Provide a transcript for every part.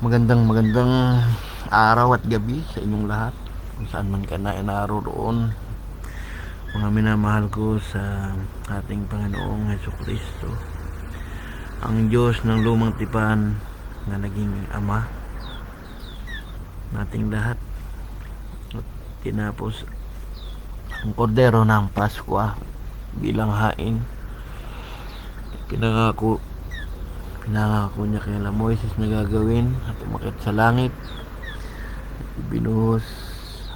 Magandang araw at gabi sa inyong lahat kung saan man ka na naroon, mga minamahal ko sa ating Panginoong Hesukristo, ang Diyos ng lumang tipan na naging Ama nating lahat, at tinapos ang kordero ng Paskwa bilang hain. Pinangako niya kay Moises na gagawin at umakyat sa langit at ibinuhos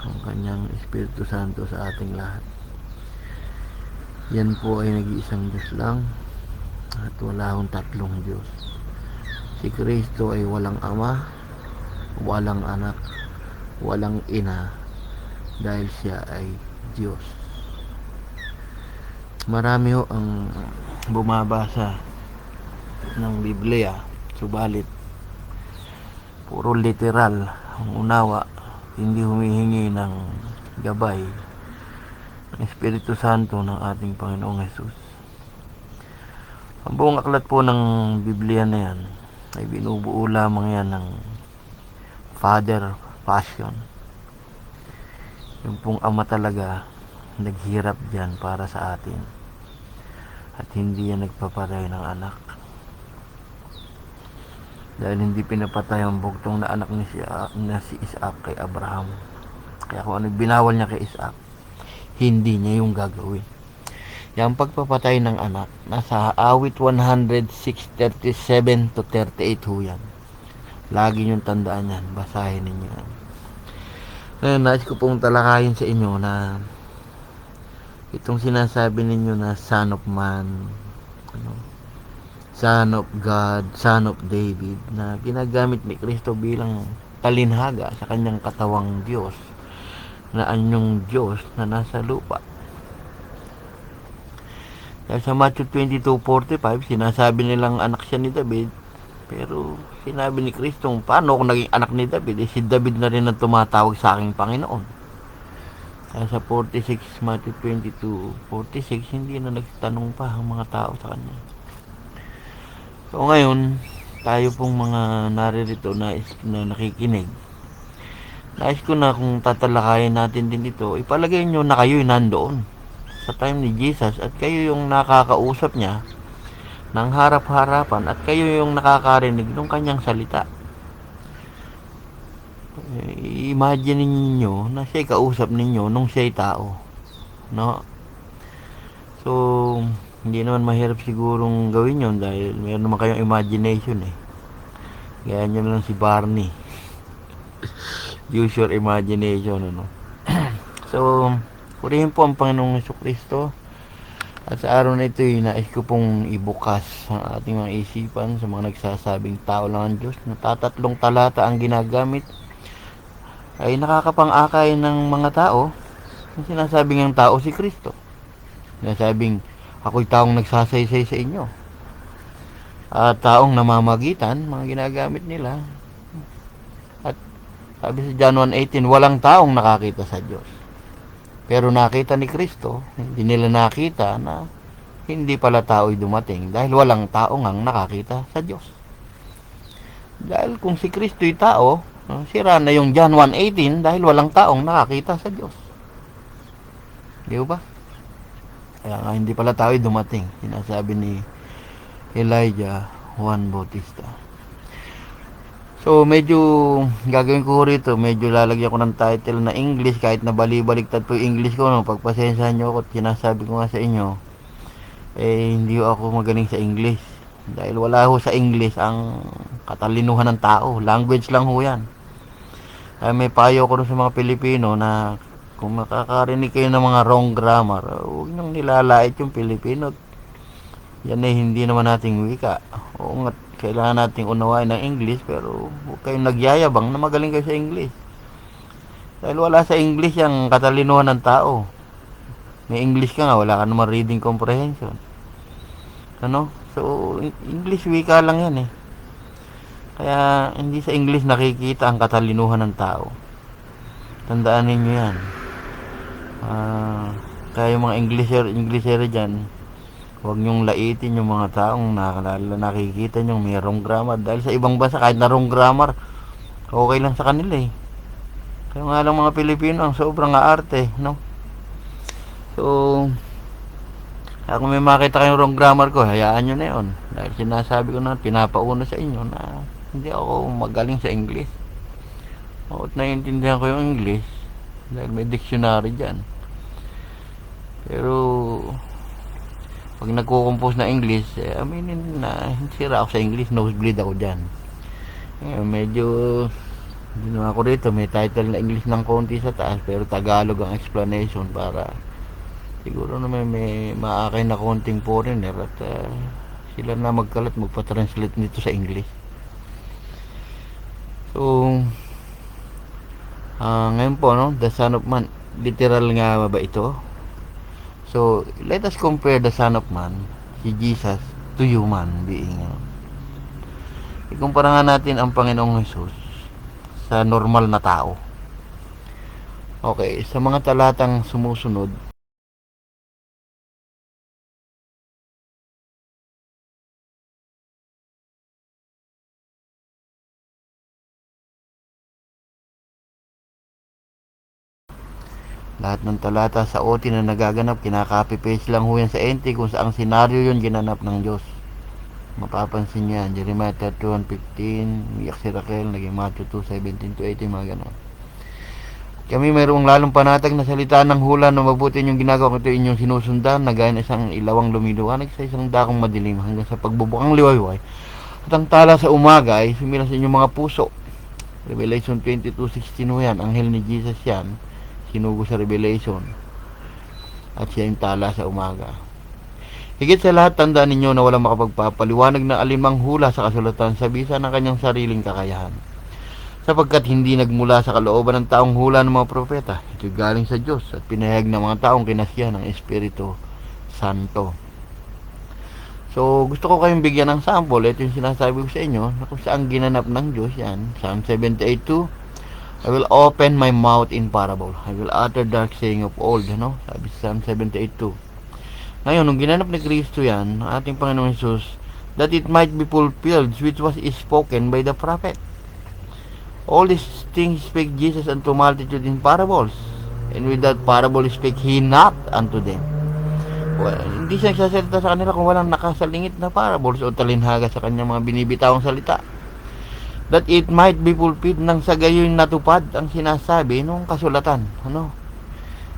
ang kanyang Espiritu Santo sa ating lahat. Yan po ay nag-iisang Diyos lang at wala akong tatlong Diyos. Si Kristo ay walang ama, walang anak, walang ina, dahil siya ay Diyos. Marami ho ang bumabasa ng Biblia, subalit puro literal ang unawa, hindi humihingi ng gabay ng Espiritu Santo ng ating Panginoong Hesus. Ang buong aklat po ng Biblia na yan ay binubuo lamang yan ng Father Passion. Yung pong ama talaga naghirap dyan para sa atin, at hindi yan nagpapatay ng anak, dahil hindi pinapatay ang bugtong na anak na si Isaac kay Abraham. Kaya kung ano binawal niya kay Isaac, hindi niya yung gagawin. Yung pagpapatay ng anak, nasa awit 106:37 to 38 ho yan. Lagi niyong tandaan yan, basahin ninyo yan. Ngayon, nais ko pong talakayin sa inyo na itong sinasabi ninyo na Son of Man, Son of God, Son of David, na ginagamit ni Kristo bilang talinhaga sa kanyang katawang Diyos, na anyong Diyos na nasa lupa. Dahil sa Matthew 22:45, sinasabi nilang anak siya ni David, pero sinabi ni Kristo, paano kung naging anak ni David? Si David na rin ang tumatawag sa aking Panginoon. Kaya sa 46, Matthew 22:46, hindi na nagtanong pa ang mga tao sa kanya. So ngayon, tayo pong mga naririto na nakikinig, nais ko na kung tatalakayin natin din ito, ipalagay nyo na kayo'y nandoon sa time ni Jesus, at kayo yung nakakausap niya ng harap-harapan, at kayo yung nakakarinig ng kanyang salita. Imagine ninyo na siya'y kausap ninyo nung siya'y tao, no? So hindi naman mahirap sigurong gawin yon, dahil meron naman kayong imagination Gaya nyo lang si Barney. Use your imagination, ano? So purihin po ang Panginoong Jesucristo. At sa araw na ito, nais ko pong ibukas ang ating mga isipan sa mga nagsasabing tao lang ang Diyos, na tatatlong talata ang ginagamit ay nakakapang-akay ng mga tao. Ang sinasabing ang tao si Kristo. Sinasabing ako'y taong nagsasaysay sa inyo, at taong namamagitan, mga ginagamit nila. At sabi sa John 1:18, walang taong nakakita sa Diyos, pero nakita ni Kristo. Hindi nila nakita na hindi pala tao'y dumating, dahil walang taong ang nakakita sa Diyos. Dahil kung si Kristo'y tao, sira na yung John 1:18, dahil walang taong nakakita sa Diyos. Di ba? Kaya nga hindi pala tao'y dumating, sinasabi ni Elijah Juan Bautista. So medyo gagawin ko rito, medyo lalagyan ko ng title na English, kahit na bali-baliktad po yung English ko, no? Pagpasensyahan nyo ako, at sinasabi ko nga sa inyo, hindi ako magaling sa English, dahil wala ho sa English ang katalinuhan ng tao. Language lang ho yan. Kaya may payo ko sa mga Pilipino na kung makakarinig kayo ng mga wrong grammar, huwag niyong nilalait yung Pilipino. Yan ay hindi naman nating wika. Oo nga, kailangan nating unawain ng English, pero huwag kayong nagyayabang na magaling kayo sa English, dahil wala sa English ang katalinuhan ng tao. May English ka nga, wala ka naman reading comprehension, ano? So English wika lang yan Kaya hindi sa English nakikita ang katalinuhan ng tao. Tandaan ninyo yan. Kaya yung mga Englishero dyan, huwag nyong laitin yung mga taong nakikita nyong may wrong grammar. Dahil sa ibang bansa, kahit na wrong grammar, Okay lang sa kanila eh. Kaya nga lang mga Pilipino ang sobrang aarte, no? So, kung may makita kayong wrong grammar ko, hayaan nyo na yun. Dahil sinasabi ko na, pinapauna sa inyo na hindi ako magaling sa English. At naiintindihan ko yung English dahil may dictionary dyan. Pero, pag nagko-compose na English, aminin na sira ako sa English, nosebleed ako dyan. Medyo, ginawa ko rito, may title na English ng konti sa taas, pero Tagalog ang explanation para siguro naman may maakay na konting foreigner at sila na magkalat magpa-translate nito sa English. So ngayon po, no, the Son of Man, literal nga ba ito? So let us compare the Son of Man, si Jesus, to human being, no? Ikumpara nga natin ang Panginoong Jesus sa normal na tao. Okay, sa mga talatang sumusunod, lahat ng talata sa OT na nagaganap, kinaka-copy-paste lang ho yan sa NT kung saang senaryo yun ginanap ng Diyos. Mapapansin nyo yan. Jeremiah 31:15, umiyak si Raquel, naging Matthew 2:17-18, mga ganon. Kami mayroong lalong panatag na salita ng hula na mabuti yung ginagawa ko ito inyong sinusundan na gaya na isang ilawang lumiliwanag sa isang dakong madilim hanggang sa pagbubukang liwayway. At ang tala sa umaga ay sumila sa inyong mga puso. Revelation 22:16 yan. Anghel ni Jesus yan. Sinugo sa Revelation at siya yung tala sa umaga. Higit sa lahat, tandaan ninyo na walang makapagpapaliwanag na alimang hula sa kasulatan sa bisa ng kanyang sariling kakayahan, sapagkat hindi nagmula sa kalooban ng taong hula ng mga propeta. Ito galing sa Diyos at pinahayag ng mga taong kinasya ng Espiritu Santo. So gusto ko kayong bigyan ng sample. Ito yung sinasabi ko sa inyo na kung saan ginanap ng Diyos yan. Psalm 78:2, I will open my mouth in parable. I will utter dark saying of old. Ano? Sabi sa Psalm 78:2. Ngayon, nung ginanap ni Kristo yan, ating Panginoong Jesus, that it might be fulfilled which was spoken by the prophet. All these things spake Jesus unto multitude in parables. And with that parable spake he not unto them. Well, hindi siya nagsasalita sa kanila kung walang nakasalingit na parables o talinhaga sa kanyang mga binibitawang salita. That it might be fulfilled nang sa gayon natupad ang sinasabi nung kasulatan. Ano?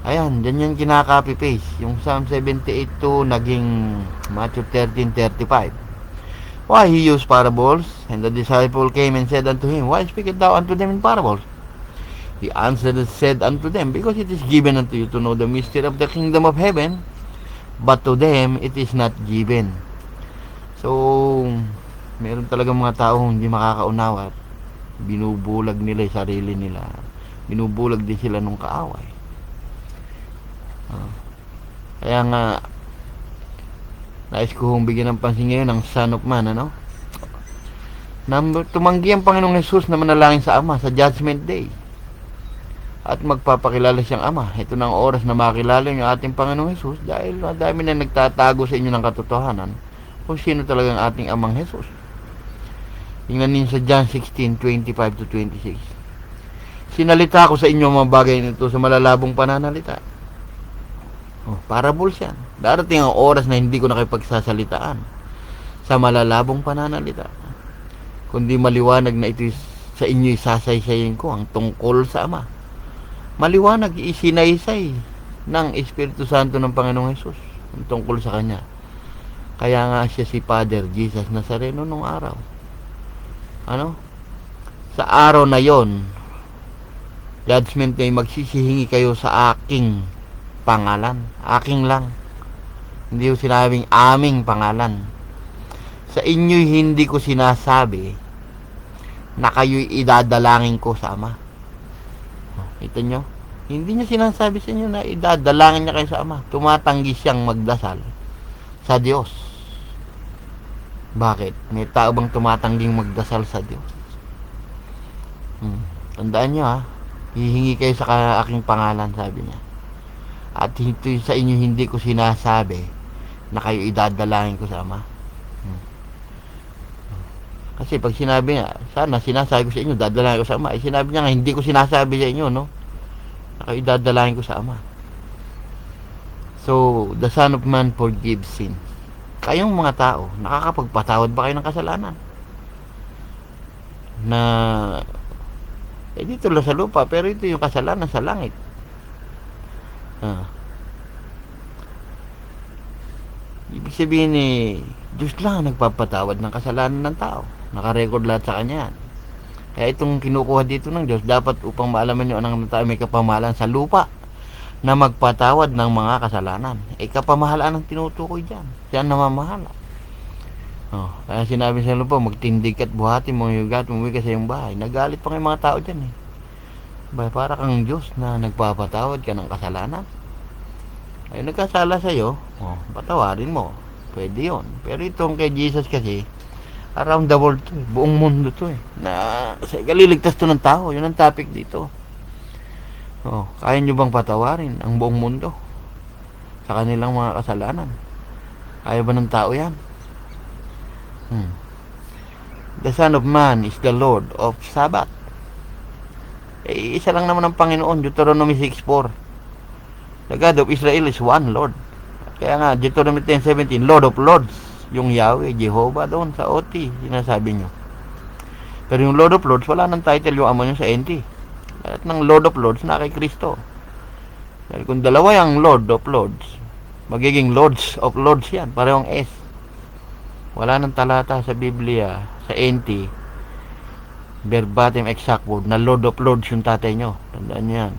Ayan, dyan yung kinaka-copy paste. Yung Psalm 78:2 naging Matthew 13:35. Why he used parables? And the disciple came and said unto him, Why speakest thou unto them in parables? He answered and said unto them, Because it is given unto you to know the mystery of the kingdom of heaven, but to them it is not given. So meron talagang mga taong hindi makakaunawa at binubulag nila yung sarili nila. Binubulag din sila nung kaaway. Kaya nga nais ko bigyan ng pansin ngayon ng Son of Man, ano? Tumanggi ang Panginoong Jesus na manalangin sa Ama sa Judgment Day at magpapakilala siyang Ama. Ito na ang oras na makilala niyo ating Panginoong Jesus dahil madami na nagtatago sa inyo ng katotohanan kung sino talagang ating Amang Jesus. Tingnan ninyo sa John 16:25-26. Sinalita ko sa inyo mga bagay nito sa malalabong pananalita. Parables yan. Darating ang oras na hindi ko nakipagsasalitaan sa malalabong pananalita, kundi maliwanag na ito sa inyo isasaysayin ko ang tungkol sa Ama. Maliwanag, isinaysay ng Espiritu Santo ng Panginoong Jesus ang tungkol sa Kanya. Kaya nga siya si Father Jesus Nazareno nung araw. Ano? Sa araw na yon, judgment day, magsisihingi kayo sa aking pangalan. Aking lang. Hindi ko sinabing aming pangalan. Sa inyo'y hindi ko sinasabi na kayo'y idadalangin ko sa Ama. Ito nyo? Hindi niya sinasabi sa inyo na idadalangin niya kayo sa Ama. Tumatanggi siyang magdasal sa Diyos. Bakit? May tao bang tumatangging magdasal sa Diyos? Tandaan nyo, hihingi kayo sa aking pangalan, sabi niya. At ito sa inyo hindi ko sinasabi na kayo idadalangin ko sa Ama. Kasi pag sinabi niya, sana sinasabi ko sa inyo, dadalhin ko sa Ama. Sinabi niya nga, hindi ko sinasabi sa inyo, no? Na kayo dadalhin ko sa Ama. So, the Son of Man forgives sin. Kayong mga tao, nakakapagpatawad ba kayo ng kasalanan? Na, dito lang sa lupa, pero ito yung kasalanan sa langit. Ibig sabihin Diyos lang ang nagpapatawad ng kasalanan ng tao. Nakarecord lahat sa Kanya yan. Kaya itong kinukuha dito ng Diyos, dapat upang maalaman nyo anong tayo may kapamahalan sa lupa na magpatawad ng mga kasalanan. Kapamahalaan ang tinutukoy dyan. Diyan namamahala. Kaya sinabi sa lupa, magtindig at buhati mong yugat, umuwi ka sa iyong bahay. Nagalit pa ng mga tao dyan para kang Diyos na nagpapatawad ka ng kasalanan. Ay nagkasala sa'yo, patawarin mo. Pwede yun. Pero itong kay Jesus kasi, around the world to buong mundo to na kaliligtas to ng tao. Yun ang topic dito. Kaya nyo bang patawarin ang buong mundo sa kanilang mga kasalanan? Kaya ba ng tao yan? The Son of Man is the Lord of Sabbath. Isa lang naman ang Panginoon. Deuteronomy 6:4. The God of Israel is one Lord. Kaya nga Deuteronomy 10:17, Lord of Lords, yung Yahweh, Jehovah doon sa OT, sinasabi nyo. Pero yung Lord of Lords, wala nang title yung ama nyo sa NT. Lahat ng Lord of Lords na kay Kristo. Dahil kung dalawa yung Lord of Lords, magiging Lords of Lords yan, parehong S. Wala nang talata sa Biblia, sa NT, verbatim exact word, na Lord of Lords yung tatay nyo. Tandaan nyo yan.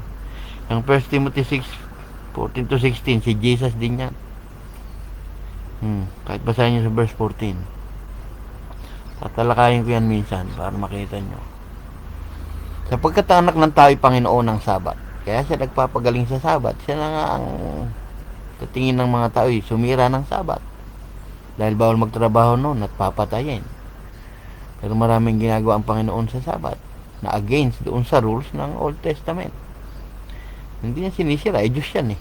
Ang 1 Timothy 6:14-16, si Jesus din yan. Kahit basahin nyo sa verse 14. Tatalakayin ko yan minsan para makita nyo. Sapagkat ang anak ng tao ay Panginoon ng Sabat. Kaya siya nagpapagaling sa Sabat. Siya na nga ang sa tingin ng mga tao sumira ng Sabat. Dahil bawal magtrabaho noon at papatayin. Pero maraming ginagawa ang Panginoon sa Sabat na against doon sa rules ng Old Testament. Hindi niya sinisira. Diyos yan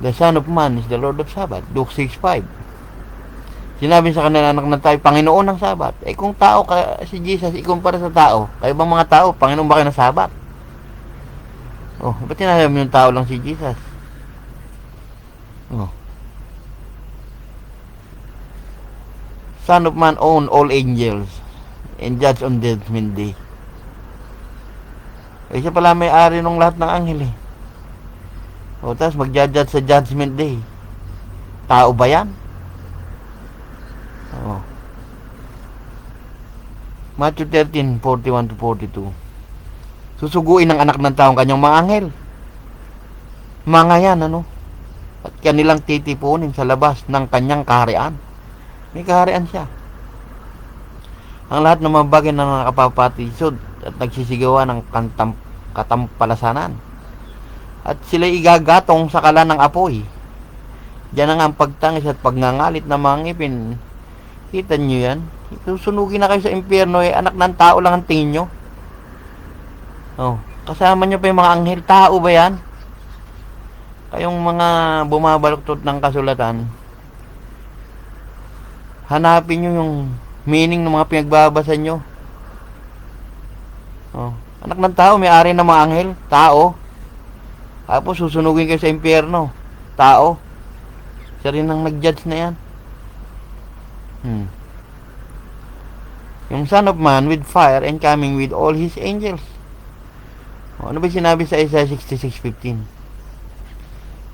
The Son of Man is the Lord of Sabbath. Luke 6:5. Sinabi sa kanila, anak ng tao, Panginoon ng Sabat. Kung tao ka, si Jesus, ikumpara sa tao, kayo bang mga tao, Panginoon ba kayo ng Sabat? Ba't sinasabi yung tao lang si Jesus? Son of Man own all angels and judge on judgment day. Siya pala may-ari ng lahat ng anghel tapos mag-judge sa judgment day. Tao ba yan? Matthew 13:41-42. Susuguin ng anak ng tao ang kanyang mga anghel. Mga yan, at kanilang titipunin sa labas ng kanyang kaharian. May kaharian siya. Ang lahat ng mga bagay na nakapapatisod at nagsisigawan ng katampalasanan. At sila'y igagatong sa kalan ng apoy. Diyan ang pagtangis at pagngangalit ng mga ngipin. Kita nyo yan? Susunugin na kayo sa impyerno anak ng tao lang ang tingin nyo. Kasama nyo pa yung mga anghel. Tao ba yan? Kayong mga bumabaluktot ng kasulatan, hanapin nyo yung meaning ng mga pinagbabasa nyo. Anak ng tao, may-ari ng mga anghel. Tao. Tapos susunugin kayo sa impyerno. Tao. Siya rin ang nag-judge na yan. Yung Son of Man with fire and coming with all his angels. Ano ba sinabi sa Isaiah 66:15?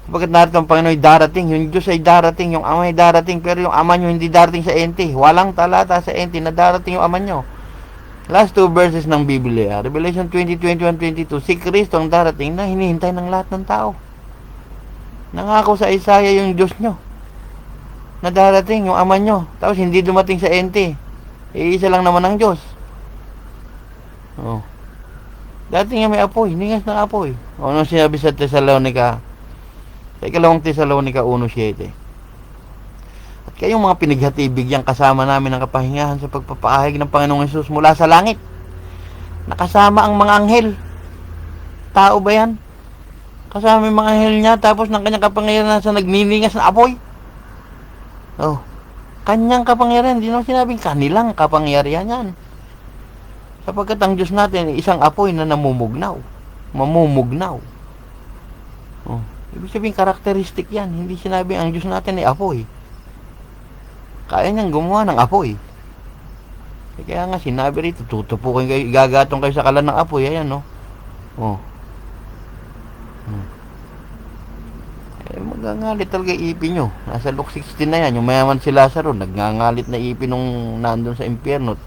Sapagkat narito ang Panginoon ay darating, yung Diyos ay darating, yung Ama ay darating, pero yung Ama nyo hindi darating sa ente. Walang talata sa ente na darating yung Ama nyo. Last two verses ng Biblia, Revelation 20:21-22, si Kristo ang darating na hinihintay ng lahat ng tao. Nangako sa Isaiah yung Diyos nyo na darating yung Ama nyo, tapos hindi dumating sa ente. Isa lang naman ang Diyos. Dati nga may apoy, ningas ng apoy. Ano sinabi sa Thessalonica? Sa ikalawang Thessalonica 1:7. At kayong mga pinaghatibig kasama namin ng kapahingahan sa pagpapaahig ng Panginoong Hesus mula sa langit. Nakasama ang mga anghel. Tao ba yan? Kasama yung mga anghel niya, tapos ng kanyang kapangyarihan sa nagniningas na apoy. Kanyang kapangyarihan, hindi naman sinabing kanilang kapangyarihan yan. Sapagkat ang Diyos natin, isang apoy na namumugnaw. Mamumugnaw. Oh. Ibig sabihin, karakteristik yan. Hindi sinabing ang Diyos natin ay apoy. Kaya niyang gumawa ng apoy. Kaya nga sinabi rito, tutupukin kayo, gagatong kayo sa kalan ng apoy. Ayan, no? Oh. Magangalit talaga ipin nyo. Nasa Luke 16 na yan. Yung mayaman si Lazaro, nagngangalit na ipin nung nandun sa impyerno.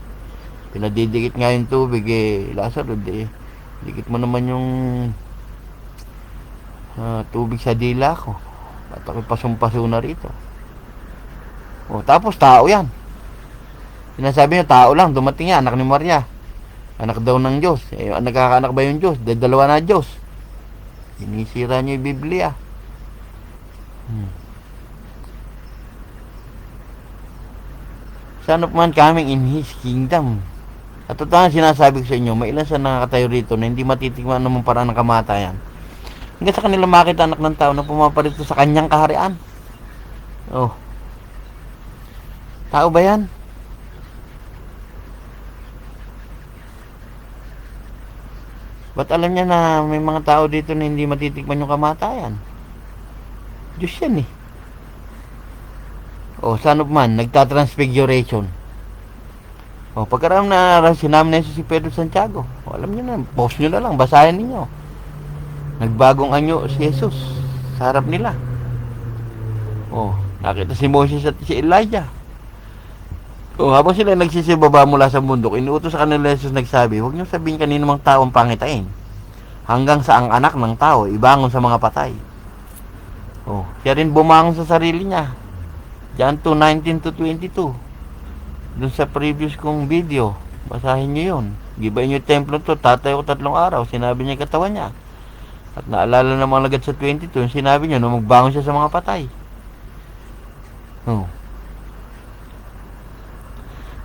Pinadidikit nga yung tubig, Lazaro, dikit mo naman yung tubig sa dila ko. At ako'y pasumpaso na rito. O, tapos tao yan. Sinasabi niya, tao lang, dumating yan, anak ni Maria. Anak daw ng Diyos. Nagkakaanak ba yung Diyos? Dalawa na Diyos. Sinisira niyo yung Biblia. Son of man coming in His kingdom. At totoo sinasabi ko sa inyo, may ilan sa nakakatayo rito na hindi matitikman naman paraan ng kamatayan. Hanggang sa kanila makita anak ng tao na pumaparito sa kanyang kaharian. Oh. Tao ba yan? Ba't alam niya na may mga tao dito na hindi matitikman yung kamatayan? Diyos yan eh. Oh, son of man, nagtatransfiguration. Oh, pagkaram na sinama na si Pedro Santiago. Oh, alam niyo na, post niyo na lang, basahin niyo. Nagbagong anyo si Jesus sa harap nila. Oh, nakita si Moses at si Elijah. Oh, habang sila nagsisibaba mula sa bundok, inuutos sa kanila Jesus nagsabi, huwag niyo sabihin kanino mang taong pangitain. Hanggang sa ang anak ng tao ibangon sa mga patay. Oh, siya rin bumangon sa sarili niya. John 2:19 to 22. Doon sa previous kong video, basahin niyo yun. Gibayin niyo yung templo to, tatay ko 3 araw. Sinabi niya katawan niya. At naalala naman agad sa 22, yung sinabi niya, no, magbangon siya sa mga patay. Oh.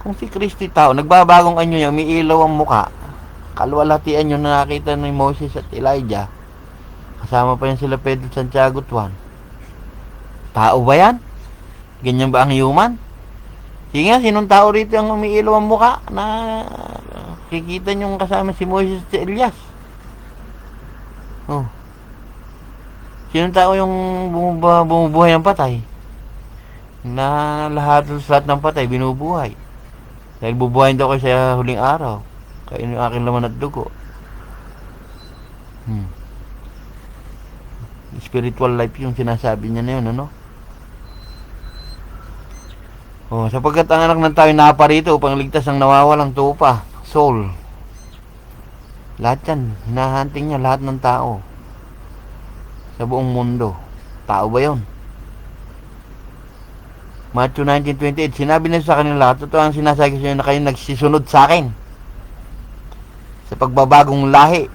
Kung si Kristo tao, nagbabagong anyo niya, umiilaw ang muka, kalwalhatian niyo na nakita ni Moses at Elijah, kasama pa yan sila Pedro, Santiago at Juan. Tao ba yan? Ganyan ba ang human? Sige nga, sinong tao rito ang umiilaw ang muka na kikita niyong kasama si Moses at si Elias? Oh. Sinong tao yung bumubuhay ng patay? Na lahat ng patay binubuhay. Dahil bubuhayin daw kayo sa huling araw. Kain yung aking laman at dugo. Spiritual life yung sinasabi niya na yun, ano? Oh, sapagkat ang anak ng tao naparito upang ligtas ang nawawalang tupa, soul. Lahat yan, hinahanting niya lahat ng tao sa buong mundo. Tao ba yun? Matthew 19:28, sinabi niya sa kanila, totoo ang sinasabi sa inyo na kayo nagsisunod sa akin sa pagbabagong lahi.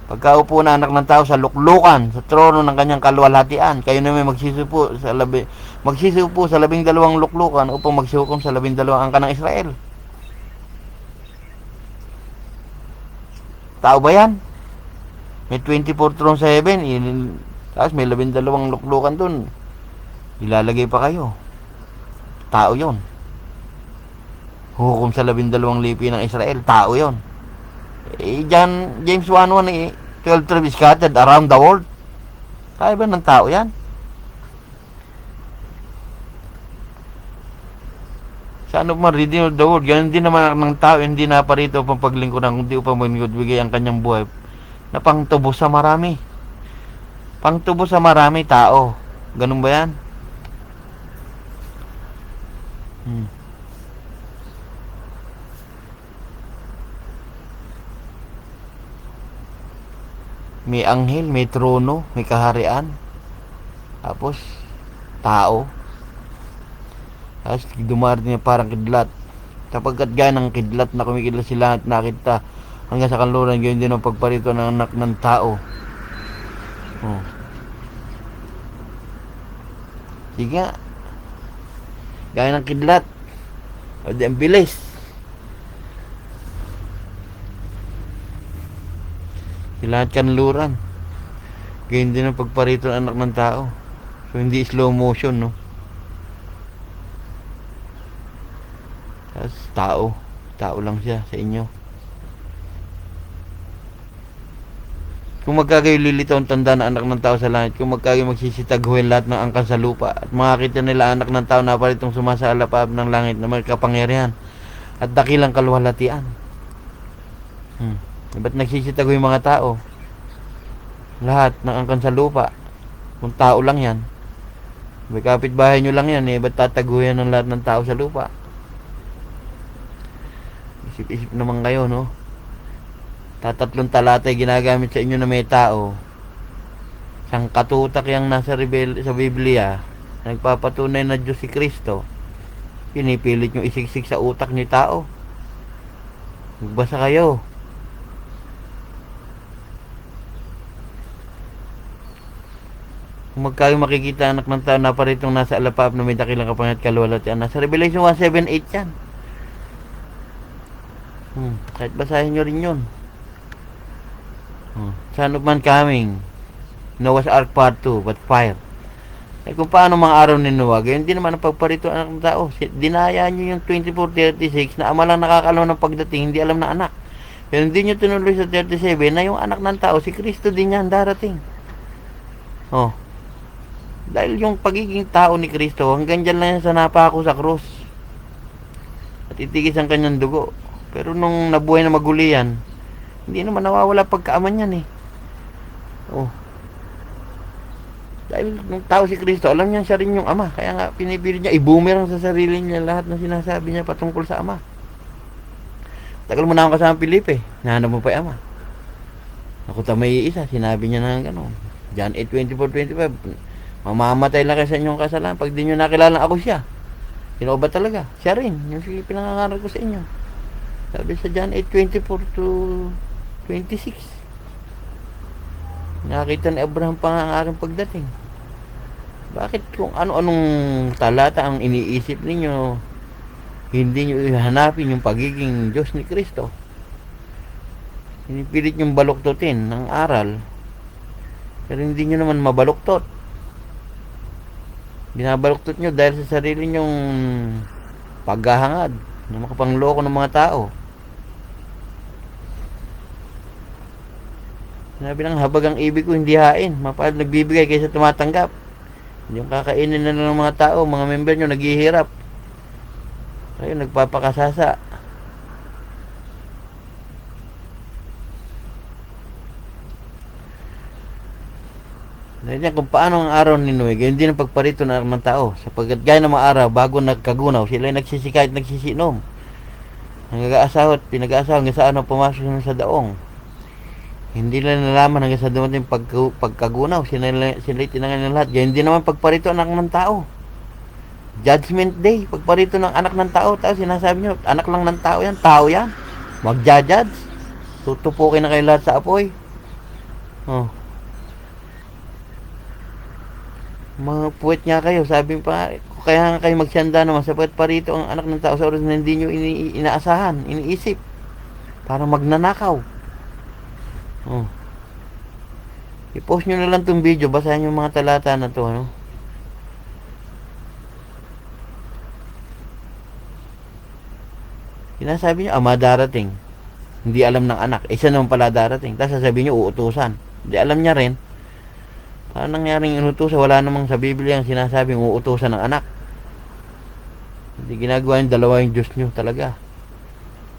Pagkaupo na anak ng tao sa luklukan, sa trono ng kanyang kaluwalhatian, kayo na may magsisupo sa 12 luklukan upang magsihukom sa 12 angka ng Israel. Tao ba yan? May 24 thrones sa heaven, tapos may 12 luklukan dun. Ilalagay pa kayo. Tao yon. Hukom sa 12 lipi ng Israel. Tao yon. James 1:1 12 tribes scattered around the world. Kaya ba ng tao yan? Sa ano man, redeem of the world. Ganun din naman ng tao, hindi na parito upang paglingkuran, kundi upang magbigay ang kanyang buhay na pangtubo sa marami. Pangtubo sa marami tao. Ganun ba yan? May anghel, may trono, may kaharian. Tapos, tao. Tapos, dumarating niya parang kidlat. Sapagkat gaya ng kidlat na kumikidlat sila at nakita hanggang sa kanluran, gayon din ang pagparito ng anak ng tao. Oh. Sige nga. Gaya ng kidlat. O di ang bilis. Sila at kanluran. Gayon din ang pagparito ng anak ng tao. So hindi slow motion, no? tao. Tao lang siya sa inyo. Kung magkagayo lilitaw ang tanda na anak ng tao sa langit, kung magkagayo magsisitaghuin lahat ng angkan sa lupa, at makakita nila anak ng tao na paritong sumasalapab ng langit na may kapangyarihan at dakilang kaluwalhatian. Ba't nagsisitago yung mga tao? Lahat ng angkan sa lupa. Kung tao lang yan, may kapitbahay nyo lang yan ba't tataguyan ng lahat ng tao sa lupa? Isip-isip naman kayo, no? Tatatlong talata ginagamit sa inyo na may tao. Isang katutak yung nasa sa Biblia, nagpapatunay na Diyos si Kristo. Pinipilit nyo isiksik sa utak ni tao. Magbasa kayo. Kung magkayo makikita anak ng tao na paritong nasa alapap na may dakilang kapangyarihan at kaluwalhatian, nasa Revelation 1:7-8 yan. Kahit basahin nyo rin yun. Son of man coming, Noah's Ark Part 2, but fire. Kung paano mga araw ni Noah, gayon din naman ang pagparito anak ng tao. Dinaya nyo yung 24:36 na ama lang nakakaalam ng pagdating, hindi alam na anak. Pero hindi nyo tinuloy sa 37 na yung anak ng tao, si Kristo din yan darating. Dahil yung pagiging tao ni Kristo, hanggang dyan lang yan sa napako sa krus. At itigis ang kanyang dugo. Pero nung nabuhay na maguli yan, hindi naman nawawala pagkaaman yan Dahil nung tao si Kristo, alam niya siya rin yung ama. Kaya nga pinipilit niya, i-boomerang sa sarili niya lahat ng sinasabi niya patungkol sa ama. Tagal mo na akong kasama Felipe, nahanap mo pa yung ama. Ako may isa, sinabi niya na gano'n. John 8:24-25, mamamatay lang kayo sa inyong kasalanan pag di nyo nakilala ako siya. Sino ba talaga? Siya rin, yung pinangangaral ko sa inyo. Sabi sa John 8:24-26, nakita ni Abraham pa nga ang aking pagdating. Bakit kung ano-anong talata ang iniisip ninyo, hindi nyo ihanapin yung pagiging Diyos ni Kristo? Pinipilit nyong baluktutin ng aral, pero hindi nyo naman mabaluktot. Binabaluktot nyo dahil sa sarili nyong paghahangad na makapangloko ng mga tao. Sinabi ng habag ang ibig ko hindi hain, mapahal nagbibigay kaysa tumatanggap. Yung kakainin na ng mga tao, mga member nyo naghihirap, kayo nagpapakasasa. Dahil yan kung paano ang araw ni Noe, gayon din ang pagparito ng tao. Sapagkat gaya ng mga araw, bago nagkagunaw, sila ay nagsisikay at nagsisinom. Nag-aasawa at pinag-aasawa hanggang saan ang pumasok sa daong. Hindi nila nalaman hanggang sa dumating pagkagunaw. Sila tinangan ng lahat. Gayon din naman pagparito ng anak ng tao. Judgment Day, pagparito ng anak ng tao. Tapos sinasabi nyo, anak lang ng tao yan, tao yan. Magja-judge. Tutupukin na kayo lahat sa apoy. Mga puwet nga kayo, sabi pa, kaya nga kayo magsanda naman sapagkat parito ang anak ng tao sa oras na hindi nyo inaasahan, iniisip, para magnanakaw. I-post nyo na lang itong video, basahin yung mga talata na to, Sinasabi nyo, ama darating, hindi alam ng anak, isa naman pala darating, tapos sasabihin nyo, uutusan, hindi alam niya rin. Paano nangyaring inutusan? Wala namang sa Biblia ang sinasabing uutusan ng anak. Hindi ginagawa yung dalawa yung Diyos nyo talaga.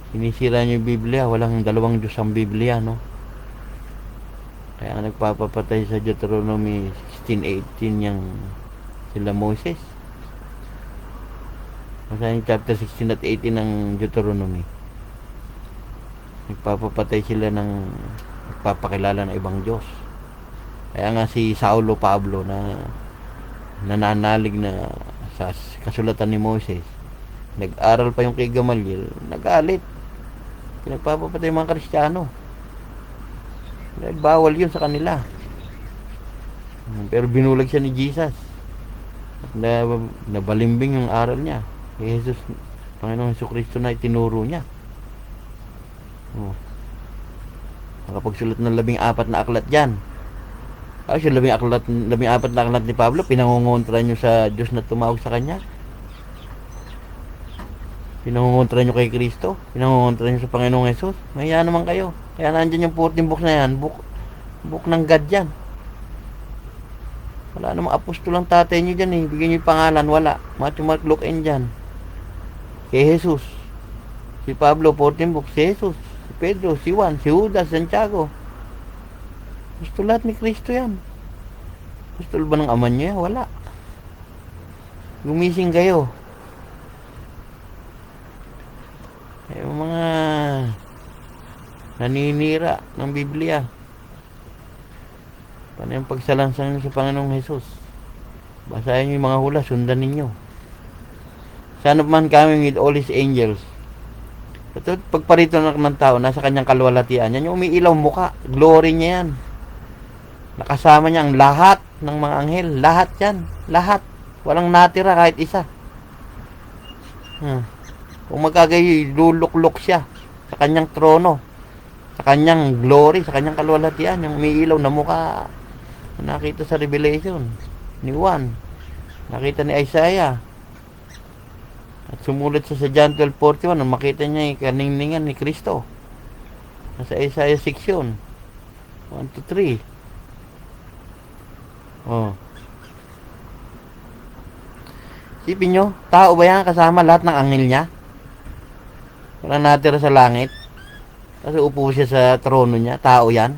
Sinisira nyo yung Biblia. Walang dalawang Diyos ang Biblia, Kaya nga nagpapapatay sa Deuteronomy 16:18 yung sila Moses. Masahin chapter 16 at 18 ng Deuteronomy. Nagpapapatay sila nagpapakilala ng ibang Diyos. Kaya nga si Saulo Pablo na nananalig na sa kasulatan ni Moses, nag-aral pa yung kay Gamaliel, nagalit. Pinagpapapatay yung mga Kristiyano. Dahil bawal yun sa kanila. Pero binulag siya ni Jesus. At nabalimbing yung aral niya. Jesus, Panginoong Jesucristo na itinuro niya. Nakapagsulat ng 14 na aklat dyan. Yung 14 na aklat ni Pablo, pinangungontra nyo sa Diyos na tumawag sa kanya. Pinangungontra nyo kay Kristo, pinangungontra nyo sa Panginoong Jesus. Mahiya naman kayo. Kaya nandyan yung 14 books na yan, book ng God yan. Wala namang apostol ang tatay nyo dyan eh. Bigyan nyo yung pangalan, wala. Matthew, Mark, Luke, and John. Kay Jesus. Si Pablo, 14 books. Si Jesus. Si Pedro, si Juan, si Judas, Santiago. Gusto lahat ni Kristo yan. Gusto ba ng ama nyo yan? Wala. Gumising kayo. Yung mga naninira ng Biblia. Paano yung pagsalansang nyo sa Panginoong Jesus? Basahin nyo yung mga hula, sundan ninyo. Sana man kami with all his angels. Ito, pagparito ng tao, nasa kanyang kalwalatian, yan yung umiilaw muka. Glory niya yan. Nakasama niya ang lahat ng mga anghel. Lahat yan. Lahat. Walang natira kahit isa. Kung magkagayo, luluklok siya sa kanyang trono, sa kanyang glory, sa kanyang kalwalatian, yung umiilaw na mukha. Nakita sa Revelation ni Juan, nakita ni Isaiah, at sumulat siya sa John 12:41, makita niya yung kaningningan ni Kristo nasa Isaiah 6 yun, 1 to 3. Isipin nyo, tao ba yan kasama lahat ng anghel niya? Walang natira sa langit kasi upo siya sa trono niya. Tao yan,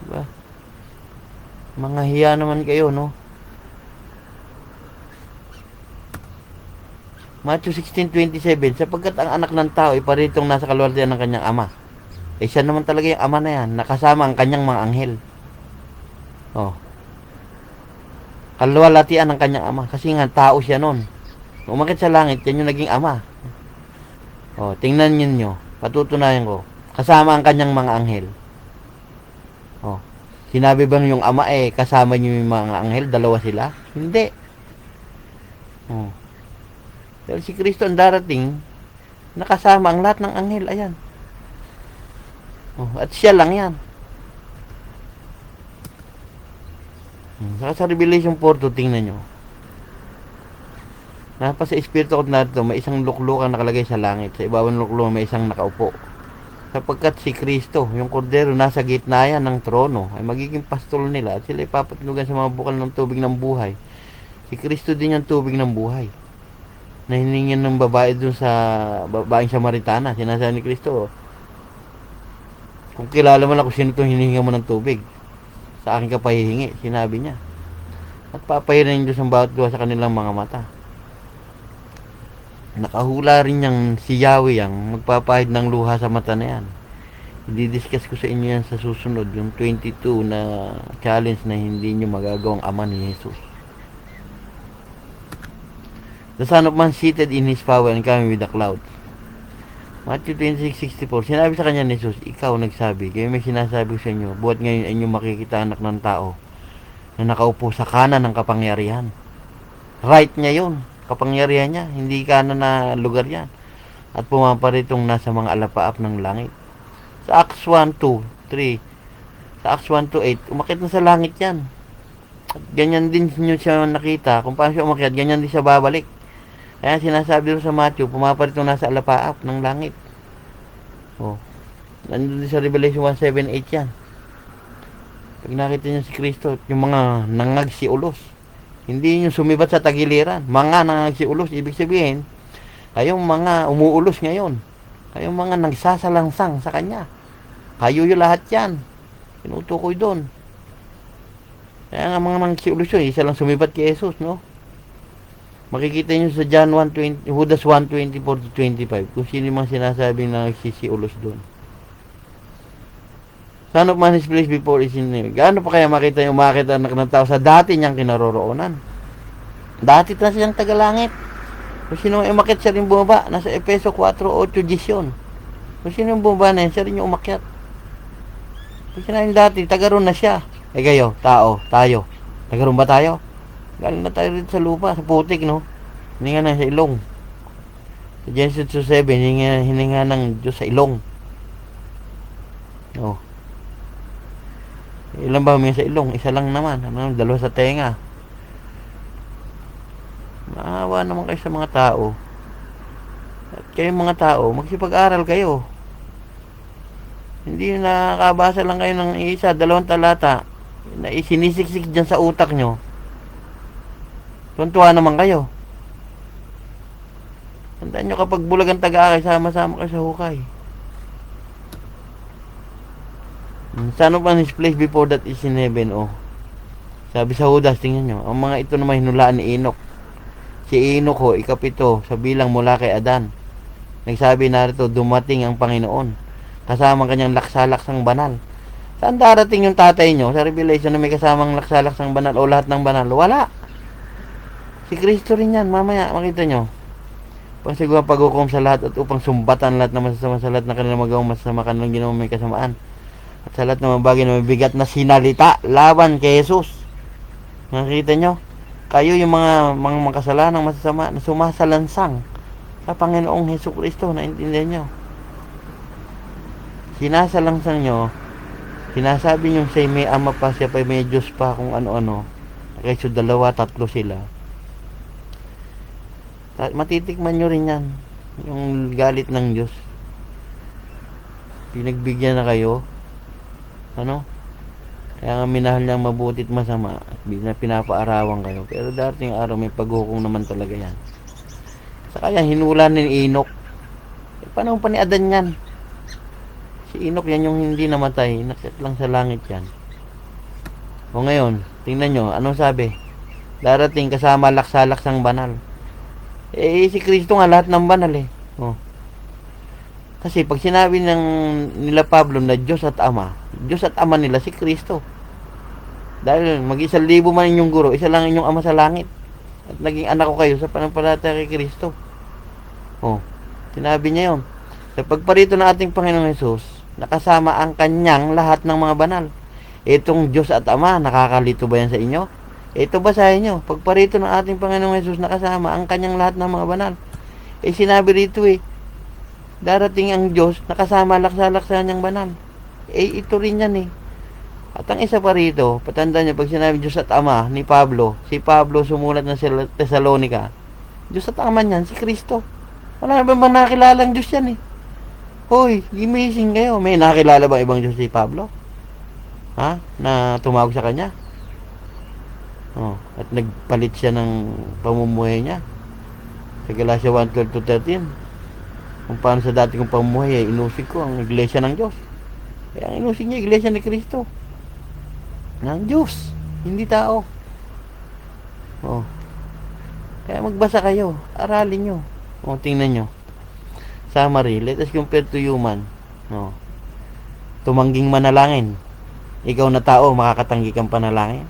diba? Mga hiya naman kayo, no? Matthew 16:27, sapagkat ang anak ng tao ay paritong nasa kalwalatian ng kanyang ama. Siya naman talaga yung ama na yan, nakasama ang kanyang mga anghel. Kalwalatian ng kanyang ama, kasi nga tao siya nun. Umakit sa langit, yan yung naging ama. Tingnan nyo, patutunayan ko, kasama ang kanyang mga anghel. Sinabi bang yung ama kasama nyo yung mga anghel, dalawa sila? Hindi. Pero si Kristo ang darating, nakasama ang lahat ng anghel, ayan. At siya lang yan. Saka sa Revelation 4, tingnan nyo. Sa espiritu ko natin, may isang luklukan nakalagay sa langit. Sa ibabaw ng luklukan may isang nakaupo. Sapagkat si Kristo, yung kordero, nasa gitna yan ng trono, ay magiging pastol nila at sila ipapatulugan sa mga bukal ng tubig ng buhay. Si Kristo din yung tubig ng buhay na hiningin ng babae dun sa babaeng Samaritana. Sinasabi ni Kristo, kung kilala mo lang kung sino itong hinihinga mo ng tubig, sa akin ka pahihingi, sinabi niya. At papahirin Diyos ang bawat luha sa kanilang mga mata. Nakahula rin niyang si Yahweh yang magpapahid ng luha sa mata na yan. I-discuss ko sa inyo yan sa susunod, yung 22 na challenge na hindi nyo magagawang ama ni Jesus. The Son of Man seated in His power and coming with the clouds. Matthew 26:64, sinabi sa kanya ni Jesus, ikaw nagsabi, kayo may sinasabi sa inyo, buhat ngayon ay inyong makikita anak ng tao na nakaupo sa kanan ng kapangyarihan. Right niya yun, kapangyarihan niya, hindi kanan na lugar yan. At pumaparitong nasa mga alapaap ng langit. Sa Acts 1:2-3, sa Acts 1:8, umakit na sa langit yan. At ganyan din nyo siya nakita, kung paano siya umakyat, ganyan din siya babalik. Kaya sinasabi rin sa Matthew, pumaparitong nasa alapaap ng langit. Nandun din sa Revelation 1:7-8 yan. Pag nakita niyo si Kristo, yung mga nangagsiulos, hindi yung sumibat sa tagiliran, mga nangagsiulos, ibig sabihin, kayong mga umuulos ngayon, kayong mga nagsasalangsang sa Kanya, kayo yung lahat yan, pinutukoy doon. Kaya nga mga nangagsiulos yun, isa lang sumibat kay Jesus, no? Makikita nyo sa John 1:20, Judas 1:24-25, kung sino mang sinasabing nagsisiulos doon. Son of Man is placed before his name. Gaano pa kaya makita yung makita anak ng tao sa dati niyang kinaroroonan? Dati na siyang tagalangit. Kung sino yung umakyat, siya rin bumaba. Nasa Efeso 4:8-10 yun. Kung sino yung bumaba na yun, siya rin yung umakyat. Kung sino yung dati, tagaroon na siya. Kayo, tao, tayo. Tagaroon ba tayo? Galing na tayo rito sa lupa, sa putik, no? Hininga na sa ilong. Sa Genesis 2:7, hininga ng Diyos sa ilong. Ilan ba may sa ilong? Isa lang naman. Dalawa sa tenga. Maawa naman kayo sa mga tao. Kayong mga tao, magsipag-aral kayo. Hindi nakakabasa lang kayo ng isa, dalawang talata na isinisiksik dyan sa utak nyo. Tuntua naman kayo. Tandaan nyo, kapag bulag ang taga-akay, sama-sama kayo sa hukay. Son of man is placed before that is in heaven. Sabi sa Judas, tingnan nyo, ang mga ito naman hinulaan ni Enoch. Si Enoch ikapito sa bilang mula kay Adan. Nagsabi narito, dumating ang Panginoon kasama kanyang laksalaksang banal. Saan darating yung tatay nyo sa Revelation na may kasamang laksalaksang banal o lahat ng banal? Wala. Si Kristo rin yan. Mamaya makita nyo. Pangsigurang paghukom sa lahat at upang sumbatan lahat na masasama sa lahat na kanilang magawang masasama kanilang ginawa may kasamaan. At sa lahat ng mga bagay na mabigat na sinalita laban kay Jesus. Nakikita nyo? Kayo yung mga makasalanang masasama na sumasalansang sa Panginoong Hesus Kristo. Naintindihan nyo? Sinasalansang nyo, sinasabi nyo siya may ama pa, siya pa may Diyos pa, kung ano-ano. Kaysa 2, 3 sila. Matitikman nyo rin yan. Yung galit ng Diyos. Pinagbigyan na kayo. Kaya nga minahal niyang mabuti at masama. At pinapaarawan kayo. Pero dating araw may paghukom naman talaga yan. Saka yan, hinula ni Enoch. Panahon pa ni Adan yan. Si Enoch yan yung hindi namatay. Nakit lang sa langit yan. O ngayon, tingnan nyo, anong sabi? Darating kasama laksalaksang banal. Si Kristo nga lahat ng banal Kasi pag sinabi nila Pablo na Diyos at Ama nila si Kristo. Dahil mag-1,000 man inyong guro, isa lang inyong Ama sa langit. At naging anak ko kayo sa panampalataya kay Kristo. Sinabi niya yun. Sa pagparito ng ating Panginoong Hesus, nakasama ang kanyang lahat ng mga banal. Itong Diyos at Ama, nakakalito ba yan sa inyo? Ito basahin nyo, pagparito ng ating Panginoong Hesus nakasama ang kanyang lahat ng mga banal. Sinabi rito darating ang Diyos nakasama laksa-laksa niyang banal. Ito rin yan At ang isa pa rito, patandaan nyo, pag sinabi Diyos at Ama ni Pablo, si Pablo sumulat ng Thessalonica, Diyos at Ama niyan, si Kristo. Wala na ba nakilalang Diyos yan Hoy, gimising kayo. May nakilala bang ibang Diyos si Pablo? Na tumawag sa kanya? At nagpalit siya ng pamumuhay niya. Sa Galatia 1:12-13. Kung paano sa dati kong pamumuhay, inusig ko ang iglesia ng Diyos. Kaya ang inusig niya, iglesia ni Kristo. Ng Diyos, hindi tao. Kaya magbasa kayo, aralin nyo. Tingnan nyo. Summary, let us compare to human. Tumangging manalangin. Ikaw na tao, makakatanggi kang panalangin.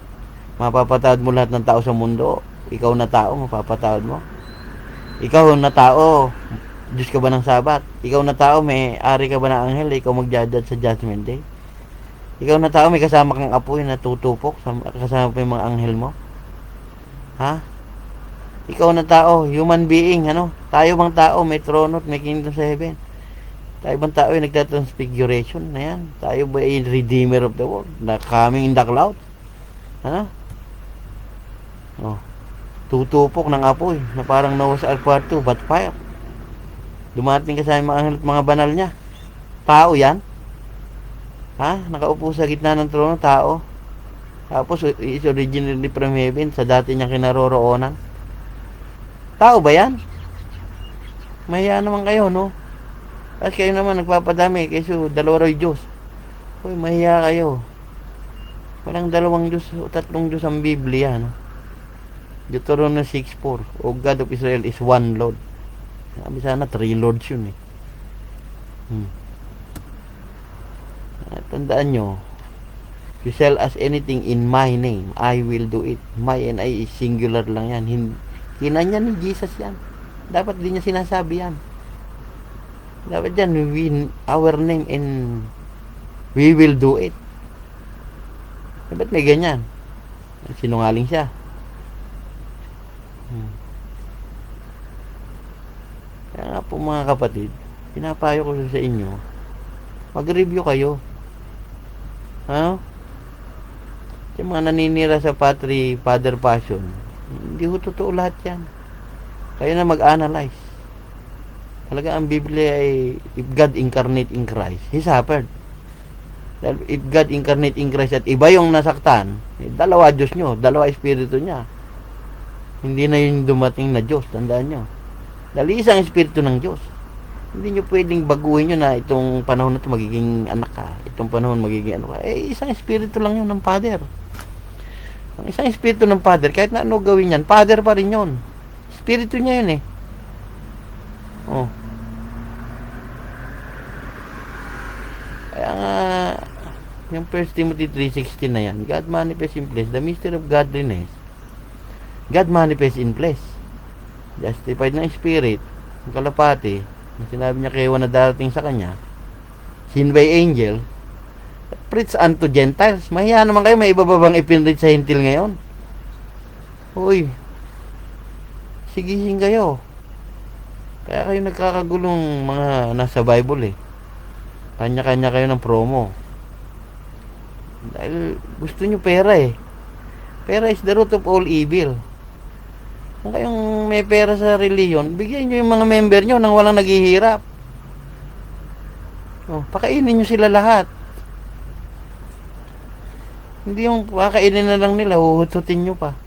Mapapatawad mo lahat ng tao sa mundo. Ikaw na tao, mapapatawad mo. Ikaw na tao, Diyos ka ba ng Sabat? Ikaw na tao, may ari ka ba ng anghel? Ikaw mag-judge sa Judgment Day? Ikaw na tao, may kasama kang apoy na tutupok, kasama pa yung mga anghel mo? Ikaw na tao, human being, Tayo bang tao, may trono at may kingdom sa heaven? Tayo bang tao ay nagtatransfiguration na yan? Tayo ba ay redeemer of the world? Na coming in the cloud? Tutupok ng apoy na parang Noah's Ark Part 2, but fire. Dumating ka sa mga banal niya. Tao yan? Nakaupo sa gitna ng trono, tao. Tapos is originally from heaven, sa dati niyang kinaroroonan. Tao ba yan? Mahiya naman kayo, At kayo naman nagpapadami kaysa 2 Diyos. Hoy, mahiya kayo. Walang 2 Diyos o 3 Diyos ang Biblia, Deuteronomy 6:4. O God of Israel is one Lord. Sabi sana 3 Lords yun Tandaan nyo, if you shall ask anything in my name, I will do it. My and I is singular lang yan. Kinanya ni Jesus yan. Dapat din niya sinasabi yan. Dapat yan, our name and we will do it. Dapat may ganyan. Sinungaling siya. Kaya nga po mga kapatid, pinapayo ko sa inyo, mag-review kayo. Yung mga naninira sa Father Passion, hindi ho totoo lahat yan. Kayo na mag-analyze. Talaga ang Biblia ay if God incarnate in Christ, He suffered. Dahil if God incarnate in Christ at iba yung nasaktan, dalawa Diyos nyo, dalawa Espiritu niya. Hindi na yung dumating na Diyos, tandaan nyo. Dahil isang Espiritu ng Diyos. Hindi nyo pwedeng baguhin nyo na itong panahon na ito magiging anak ka, itong panahon magiging ano ka. Isang Espiritu lang yun ng Father. Ang isang Espiritu ng Father, kahit na ano gawin yan, Father pa rin yun. Espiritu niya yun eh. Oh. Kaya nga, yung 1 Timothy 3:16 na yan, God manifest in flesh, the mystery of godliness. God manifest in flesh. Justified ng Spirit, ang kalapati, yung sinabi niya kay Juan na darating sa kanya, seen by angel, preach unto Gentiles. Mahiya naman kayo, may iba ba bang ipinreach sa hintil ngayon? Uy, sigihin kayo. Kaya kayo nagkakagulong mga nasa Bible eh. Kanya-kanya kayo ng promo. Dahil gusto nyo pera eh. Pera is the root of all evil. Kung kayong may pera sa reliyon, bigyan nyo yung mga member nyo nang walang naghihirap. Oh, pakainin nyo sila lahat. Hindi yung pakainin na lang nila, huhututin nyo pa.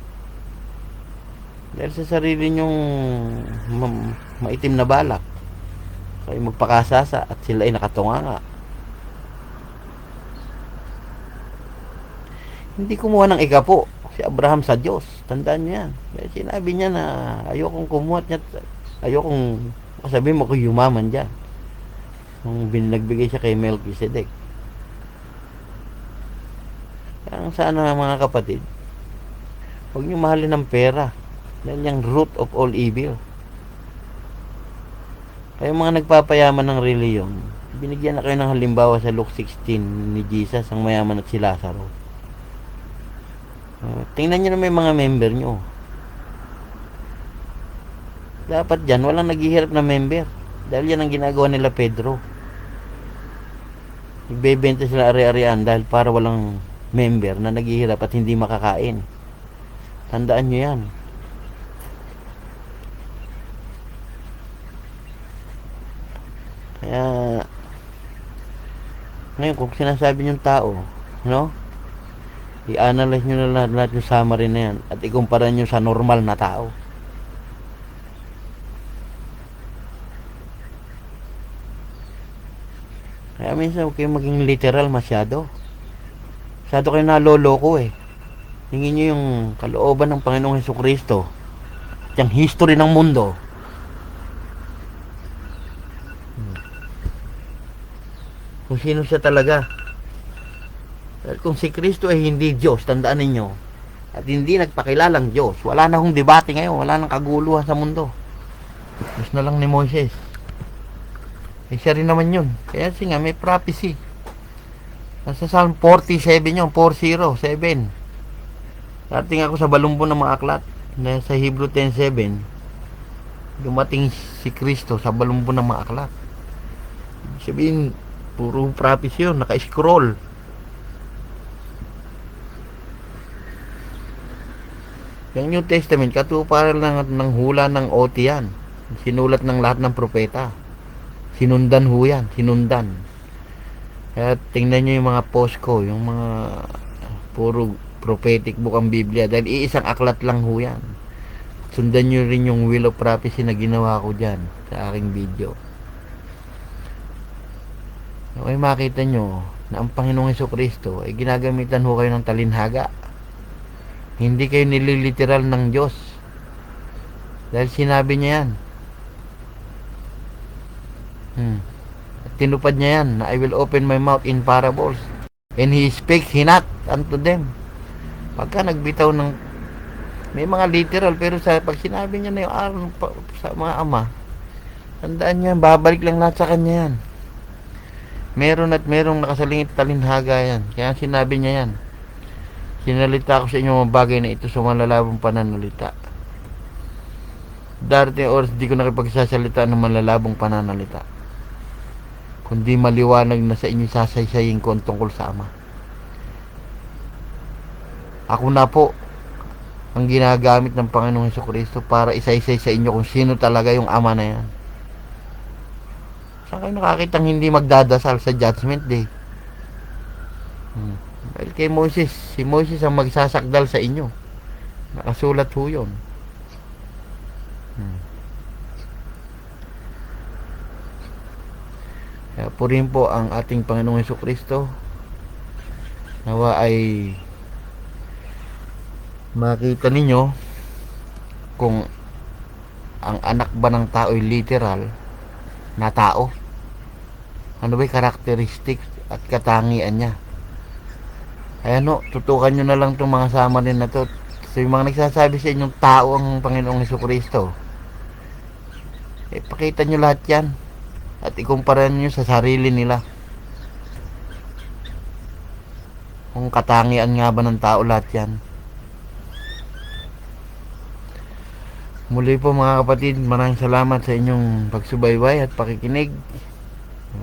Dahil sa sarili nyong maitim na balak. Kayo magpakasasa at sila ay nakatunganga. Hindi kumuha ng ikapo si Abraham sa Diyos. Tandaan niyo yan. Kaya sinabi niya na ayokong kumuha niya. Ayokong sabihin mo kung yumaman dyan. Nung nagbigay siya kay Melchizedek. Kaya sana mga kapatid, huwag niyo mahalin ng pera. Dahil yung root of all evil. Kaya mga nagpapayaman ng reliyon, binigyan na kayo ng halimbawa sa Luke 16 ni Jesus, ang mayaman at si Lazaro. Tingnan nyo na may mga member nyo. Dapat dyan, walang naghihirap na member. Dahil yan ang ginagawa nila Pedro. Ibebenta sila ari-arian dahil para walang member na naghihirap at hindi makakain. Tandaan nyo yan. Kaya ngayon kung sinasabi niyong tao, no? I-analyze nyo na lahat yung summary na yan at ikumpara nyo sa normal na tao. Kaya minsan huwag kayong maging literal masyado. Masyado kayo naloloko eh. Hingin nyo yung kalooban ng Panginoong Hesukristo, yung history ng mundo. Kung sino siya talaga. Dahil kung si Kristo ay hindi Diyos, tandaan ninyo, at hindi nagpakilalang Diyos, wala na hong debate ngayon, wala nang kaguluhan sa mundo. Diyos na lang ni Moises. Eh siya rin naman yun. Kaya nga may prophecy. Nasa Psalm 47 yun, 407. Dating ako sa balumbo ng mga aklat, na sa Hebrew 10:7, dumating si Kristo sa balumbo ng mga aklat. Sabihin, puro prophecy yun, naka-scroll. Yung New Testament, katuparan lang ng hula ng OT yan. Sinulat ng lahat ng propeta. Sinundan ho yan, sinundan. Kaya tingnan nyo yung mga post ko, yung mga puro prophetic book ang Biblia. Dahil iisang aklat lang ho yan. Sundan nyo rin yung Wheel of Prophecy na ginawa ko dyan sa aking video. Okay, makita nyo na ang Panginoong Hesukristo ay ginagamitan ho kayo ng talinhaga. Hindi kayo nililiteral ng Diyos. Dahil sinabi niya yan. At tinupad niya yan na I will open my mouth in parables and He speaks not unto them. Pagka nagbitaw ng may mga literal, pero sa pag sinabi niya na yung araw sa mga ama, tandaan niya, babalik lang lahat sa kanya yan. Meron at merong nakasalingit talinhaga yan. Kaya sinabi niya yan, sinalita ko sa inyo mga bagay na ito sa malalabong pananalita. Darating oras di ko nakipagsasalita ng malalabong pananalita, kundi maliwanag na sa inyo sasaysayin ko tungkol sa Ama. Ako na po ang ginagamit ng Panginoong Hesukristo para isaysay sa inyo kung sino talaga yung Ama na yan. Saan kayo nakakitang hindi magdadasal sa Judgment Day? Dahil kay Moses, si Moses ang magsasakdal sa inyo. Nakasulat ho yun. Kaya po rin po ang ating Panginoong Hesukristo, nawa ay makita ninyo kung ang anak ba ng tao ay literal na tao. Ano ba yung karakteristik at katangian niya? Ayan o, tutukan nyo na lang itong mga samarin na to. So yung mga nagsasabi sa inyong tao ang Panginoong Hesukristo, pakita nyo lahat yan at ikumpara nyo sa sarili nila. Kung katangian nga ba ng tao lahat yan. Muli po mga kapatid, maraming salamat sa inyong pagsubaybay at pakikinig.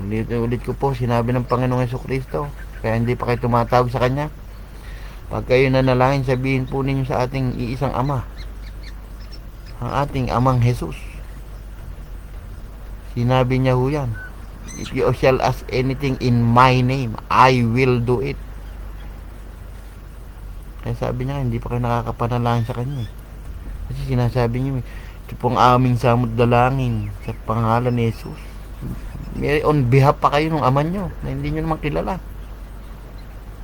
Ulit ko po, sinabi ng Panginoong Hesukristo, kaya hindi pa kayo tumatawag sa Kanya. Pag kayo nanalangin, sabihin po ninyo sa ating iisang Ama, ang ating Amang Jesus. Sinabi niya ho yan, if you shall ask anything in my name, I will do it. Kaya sabi niya, hindi pa kayo nakakapanalangin sa Kanya. Kasi sinasabi niya, ito pong aming samot dalangin sa pangalan ni Jesus. May on behalf pa kayo ng Ama nyo na hindi nyo naman kilala.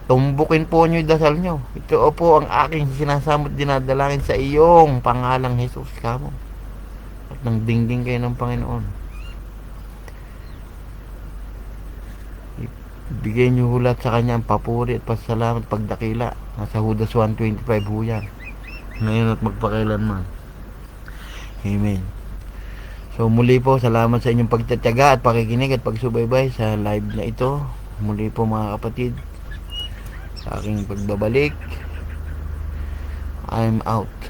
Tumbukin po nyo yung dasal nyo. Ito po ang aking sinasamot dinadalangin sa iyong pangalang Jesus kamo. At nang dinggin kayo ng Panginoon. Ibigay nyo hulat sa Kanya ang papuri at pasalamat pagdakila. Nasa Judas 1:25 ho yan. Ngayon at magpakailanman. Amen. So muli po, salamat sa inyong pagtatyaga at pakikinig at pagsubaybay sa live na ito. Muli po mga kapatid, sa aking pagbabalik, I'm out.